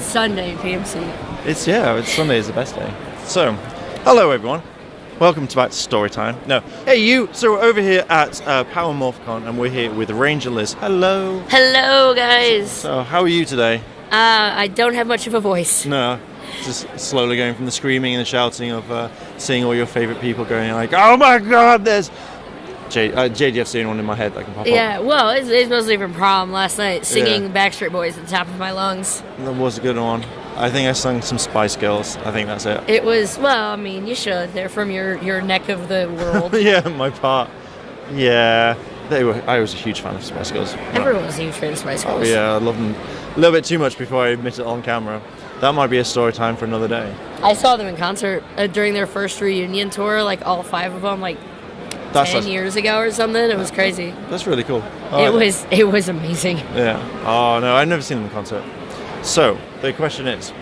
Sunday, PMC. It's Sunday is the best day. So, hello everyone. Welcome back to Storytime. No, hey you. So we're over here at Power Morphicon, and we're here with Ranger Liz. Hello. Hello, guys. So how are you today? I don't have much of a voice. No, just slowly going from the screaming and the shouting of seeing all your favorite people going like, oh my God, there's JDF's the only one in my head that can pop up. Yeah, well, it's mostly from prom last night, singing Backstreet Boys at the top of my lungs. That was a good one. I think I sung some Spice Girls. I think that's it. It was, well, I mean, you should. They're from your neck of the world. Yeah, my part. Yeah, I was a huge fan of Spice Girls. Everyone was a huge fan of Spice Girls. Oh, yeah, I love them a little bit too much before I admit it on camera. That might be a story time for another day. I saw them in concert during their first reunion tour, like all 5 of them, like 10 years ago or something. It was crazy. That's really cool. It was amazing. Yeah. Oh no, I've never seen them in concert. So the question is,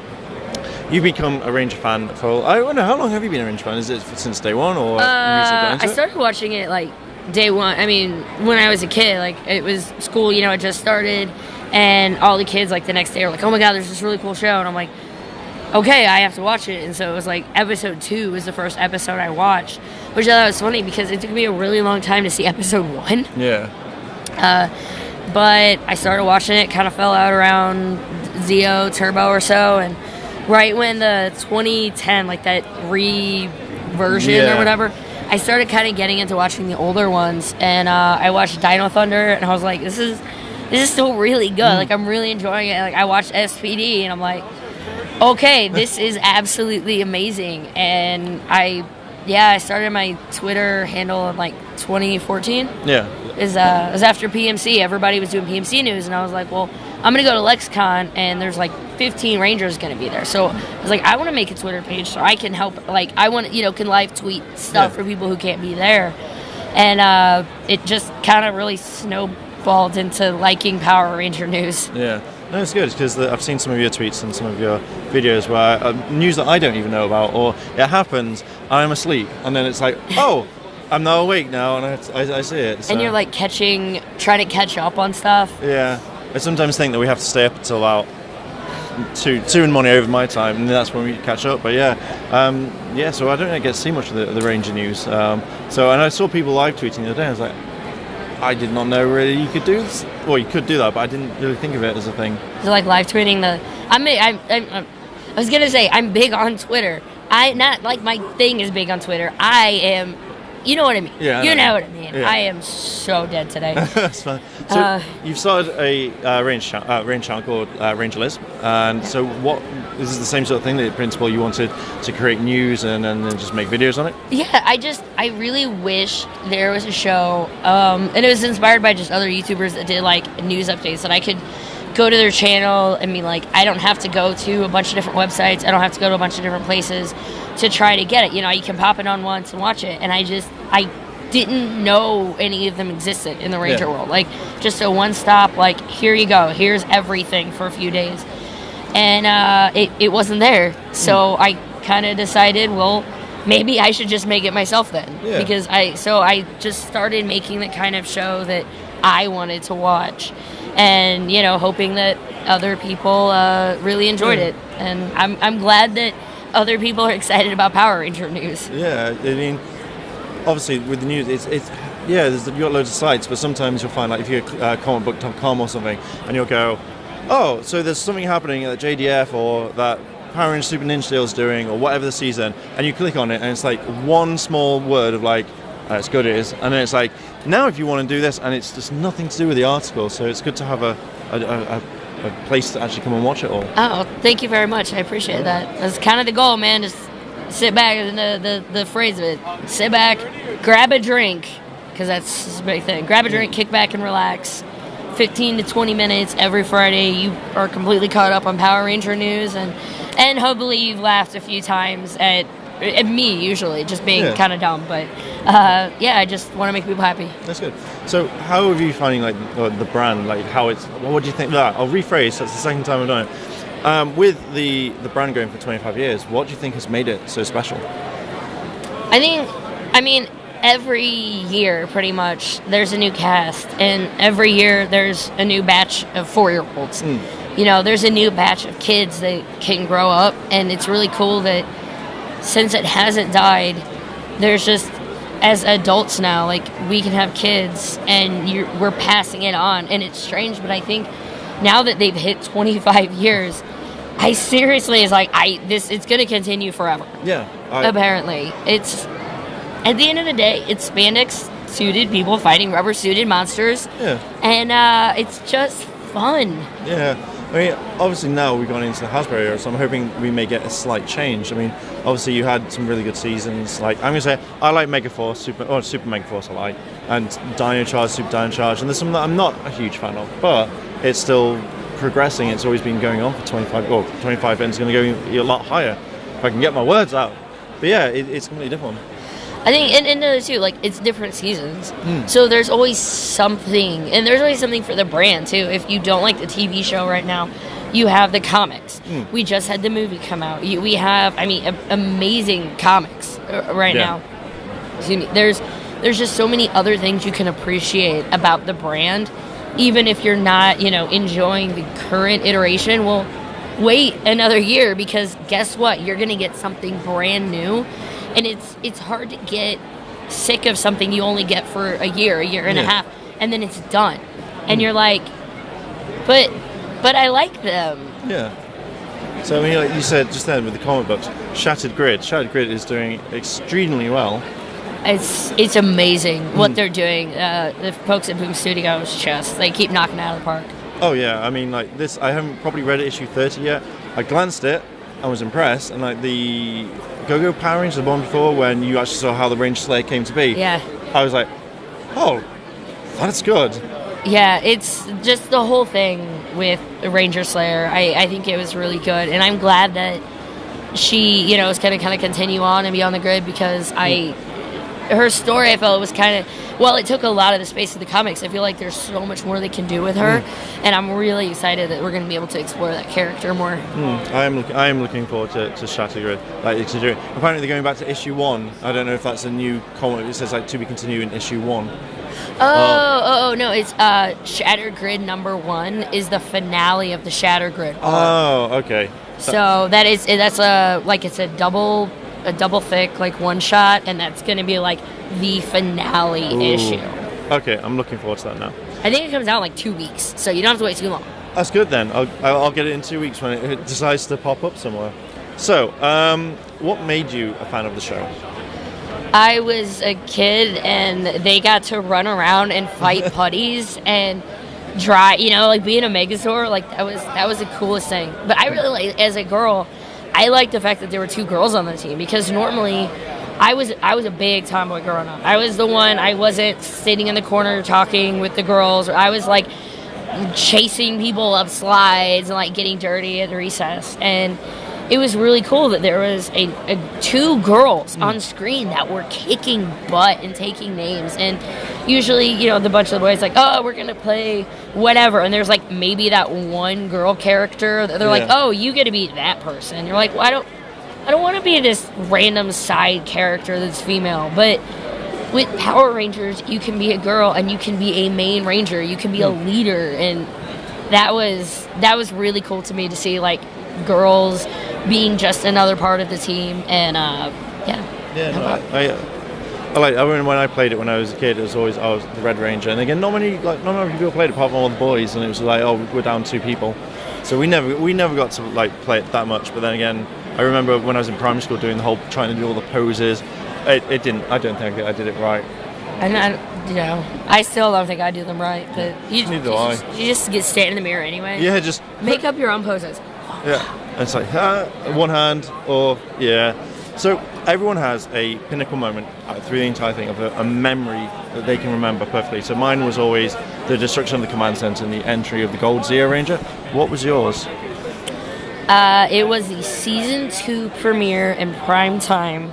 you've become a Ranger fan for, I don't know, how long have you been a Ranger fan? Is it since day one or I started watching it like day one. I mean, when I was a kid, like it was school, it just started, and all the kids like the next day were like, oh my God, there's this really cool show, and I'm like, okay, I have to watch it. And so it was like episode 2 was the first episode I watched, which I thought was funny because it took me a really long time to see episode 1. Yeah. But I started watching it, kind of fell out around Zeo Turbo or so, and right when the 2010, like that re-version or whatever, I started kind of getting into watching the older ones, and I watched Dino Thunder, and I was like, this is still really good. Like, I'm really enjoying it. Like, I watched SPD, and I'm like, okay, this is absolutely amazing. And I started my Twitter handle in like 2014. Yeah. It was after PMC. Everybody was doing PMC news, and I was like, well, I'm going to go to LexCon, and there's like 15 Rangers going to be there. So I was like, I want to make a Twitter page so I can help. Like, I want to, can live tweet stuff for people who can't be there. And it just kind of really snowballed into liking Power Ranger news. Yeah. No, it's good because I've seen some of your tweets and some of your videos where news that I don't even know about, or it happens, I'm asleep, and then it's like, oh, I'm now awake now, and I see it. So. And you're like trying to catch up on stuff. Yeah. I sometimes think that we have to stay up until about 2 in the morning over my time, and that's when we catch up. But so I don't get to see much of the Ranger news. And I saw people live tweeting the other day, I was like, I did not know really you could do this. Well, you could do that, but I didn't really think of it as a thing. So like live tweeting I was gonna say I'm big on Twitter. My thing is big on Twitter. I am, you know what I mean. Yeah, you know what I mean. Yeah. I am so dead today. That's fine. So you've started a range channel called Ranger Liz, and so is this the same sort of thing? The principle you wanted to create news and then just make videos on it? Yeah, I really wish there was a show, and it was inspired by just other YouTubers that did like news updates that I could go to their channel. I mean, like, I don't have to go to a bunch of different websites. I don't have to go to a bunch of different places to try to get it. You can pop it on once and watch it. And I didn't know any of them existed in the Ranger world. Like, just a one-stop, like, here you go. Here's everything for a few days. And it wasn't there. So I kind of decided, well, maybe I should just make it myself then. Yeah. Because I just started making the kind of show that I wanted to watch. And, hoping that other people really enjoyed it. And I'm glad that other people are excited about Power Ranger news. Yeah, I mean, obviously with the news, you've got loads of sites, but sometimes you'll find, like, if you're comicbook.com or something, and you'll go, oh, so there's something happening at JDF or that Power Ranger Super Ninja Steel's doing, or whatever the season, and you click on it, and it's like one small word of like, it's good it is, and then it's like, now if you want to do this, and it's just nothing to do with the article, so it's good to have a place to actually come and watch it all. Oh, thank you very much. I appreciate that. That's kind of the goal, man. Just sit back, and the phrase of it, sit back, grab a drink, because that's a big thing. Grab a drink, kick back, and relax. 15 to 20 minutes every Friday, you are completely caught up on Power Ranger news, and hopefully you've laughed a few times at me, usually, just being kind of dumb, but I just want to make people happy. That's good. So how are you finding, like, the brand, like, how it's, what do you think? I'll rephrase, that's the second time I've done it. With the brand going for 25 years, what do you think has made it so special? I mean, every year, pretty much, there's a new cast, and every year there's a new batch of 4-year-olds. there's a new batch of kids that can grow up, and it's really cool that since it hasn't died, there's just, as adults now, like, we can have kids, and we're passing it on, and it's strange, but I think now that they've hit 25 years, I seriously is like, it's going to continue forever. Yeah. Apparently. It's, at the end of the day, it's spandex suited people fighting rubber suited monsters. Yeah. And it's just fun. Yeah. I mean, obviously now we've gone into the Hasbro era, so I'm hoping we may get a slight change. I mean, obviously you had some really good seasons. Like, I'm going to say, I like Megaforce, Super Megaforce I like, and Dino Charge, Super Dino Charge, and there's some that I'm not a huge fan of, but it's still progressing. It's always been going on for 25, and it's going to go a lot higher if I can get my words out. But yeah, it's completely different. I think, and too, like, it's different seasons. So there's always something, and there's always something for the brand, too. If you don't like the TV show right now, you have the comics. We just had the movie come out. We have, amazing comics right now. Excuse me. There's just so many other things you can appreciate about the brand, even if you're not, enjoying the current iteration. Well, wait another year, because guess what? You're going to get something brand new. And it's hard to get sick of something you only get for a year and a half, and then it's done. And you're like, but I like them. Yeah. So, I mean, like you said just then with the comic books, Shattered Grid is doing extremely well. It's amazing what they're doing. The folks at Boom Studios, they keep knocking it out of the park. Oh, yeah. I mean, like this, I haven't probably read issue 30 yet. I glanced it. I was impressed, and like the Go-Go Power Rangers, the one before, when you actually saw how the Ranger Slayer came to be, I was like, oh, that's good. Yeah, it's just the whole thing with Ranger Slayer. I think it was really good, and I'm glad that she, is going to kind of continue on and be on the grid, because her story, I felt, was kind of, it took a lot of the space of the comics. I feel like there's so much more they can do with her, and I'm really excited that we're going to be able to explore that character more. I am looking forward to Shattered Grid. Apparently they're going back to issue 1. I don't know if that's a new comic. It says to be continued in issue 1. No, it's Shattered Grid number 1 is the finale of the Shattered Grid. Oh, okay. So that's it's a double thick, like, one shot, and that's going to be like the finale issue. Okay, I'm looking forward to that now. I think it comes out in like 2 weeks, so you don't have to wait too long. That's good then. I'll get it in 2 weeks when it decides to pop up somewhere. So, what made you a fan of the show? I was a kid, and they got to run around and fight putties and dry, like being a Megazord, like that was the coolest thing. But I really, as a girl, I liked the fact that there were 2 girls on the team, because normally I was a big tomboy growing up. I was the one, I wasn't sitting in the corner talking with the girls. I was like chasing people up slides and like getting dirty at the recess. And it was really cool that there was a 2 girls on screen that were kicking butt and taking names. And usually, the bunch of the boys like, oh, we're going to play whatever. And there's like maybe that one girl character that they're like, oh, you get to be that person. You're like, well, I don't want to be this random side character that's female. But with Power Rangers, you can be a girl and you can be a main ranger. You can be a leader. And that was really cool to me to see, like, girls being just another part of the team. And when I played it when I was a kid, it was always I was the Red Ranger, and again, not many people played it apart from all the boys, and it was like, oh, we're down 2 people, so we never got to like play it that much. But then again, I remember when I was in primary school doing the whole trying to do all the poses. I don't think I did it right. And I still don't think I do them right. But you just get stand in the mirror anyway. Yeah, just make up your own poses. Yeah, and it's like one hand or So everyone has a pinnacle moment through the entire thing of a memory that they can remember perfectly. So mine was always the destruction of the command center and the entry of the Gold Zeo Ranger. What was yours? It was the season 2 premiere in prime time,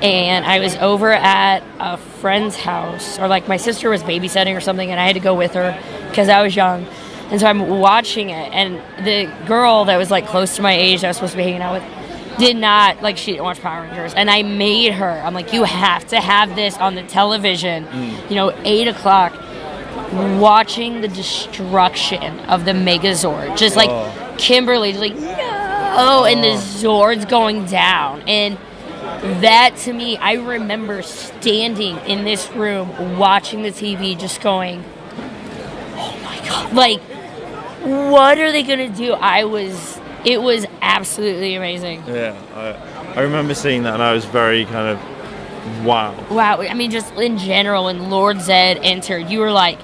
and I was over at a friend's house, or like my sister was babysitting or something, and I had to go with her because I was young. And so I'm watching it, and the girl that was like close to my age that I was supposed to be hanging out with did not, like, she didn't watch Power Rangers. And I made her, I'm like, you have to have this on the television, 8 o'clock, watching the destruction of the Megazord. Just like Kimberly's like, no, and the Zord's going down. And that, to me, I remember standing in this room watching the TV just going, oh my God, like, what are they going to do? It was absolutely amazing. Yeah, I remember seeing that, and I was very kind of, wow. Wow, I mean, just in general, when Lord Zed entered, you were like,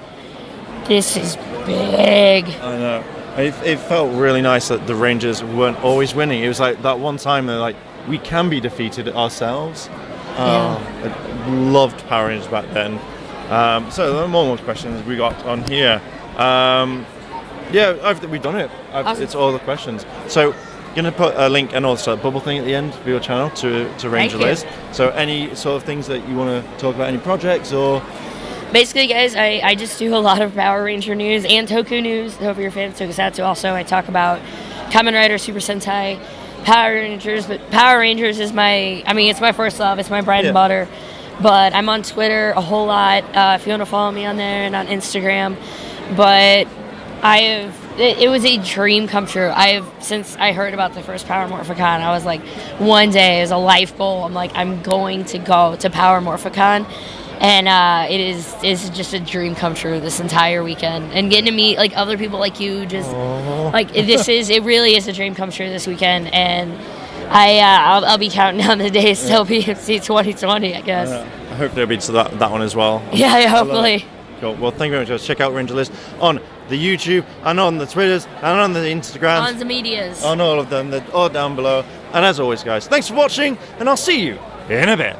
this is big. I know. It felt really nice that the Rangers weren't always winning. It was like that one time they're like, we can be defeated ourselves. I loved Power Rangers back then. So there are more questions we got on here. We've done it. It's all the questions. So going to put a link and also a bubble thing at the end for your channel to Ranger Liz. So any sort of things that you want to talk about, any projects or... Basically, guys, I just do a lot of Power Ranger news and Toku news. Hope you're fans of Tokusatsu also. I talk about Kamen Rider, Super Sentai, Power Rangers, but Power Rangers is it's my first love. It's my bread and butter. But I'm on Twitter a whole lot, if you want to follow me on there, and on Instagram. But it was a dream come true. Since I heard about the first Power Morphicon, I was like, one day as a life goal, I'm like, I'm going to go to Power Morphicon. And it's just a dream come true this entire weekend, and getting to meet like other people like you, just like it really is a dream come true this weekend. And I'll be counting down the days till PMC 2020, I guess. I hope there'll be to that one as well. Yeah, hopefully. Cool. Well, thank you very much. Check out Ranger Liz on the YouTube and on the Twitters and on the Instagrams. On the medias. On all of them. They're all down below. And as always, guys, thanks for watching, and I'll see you in a bit.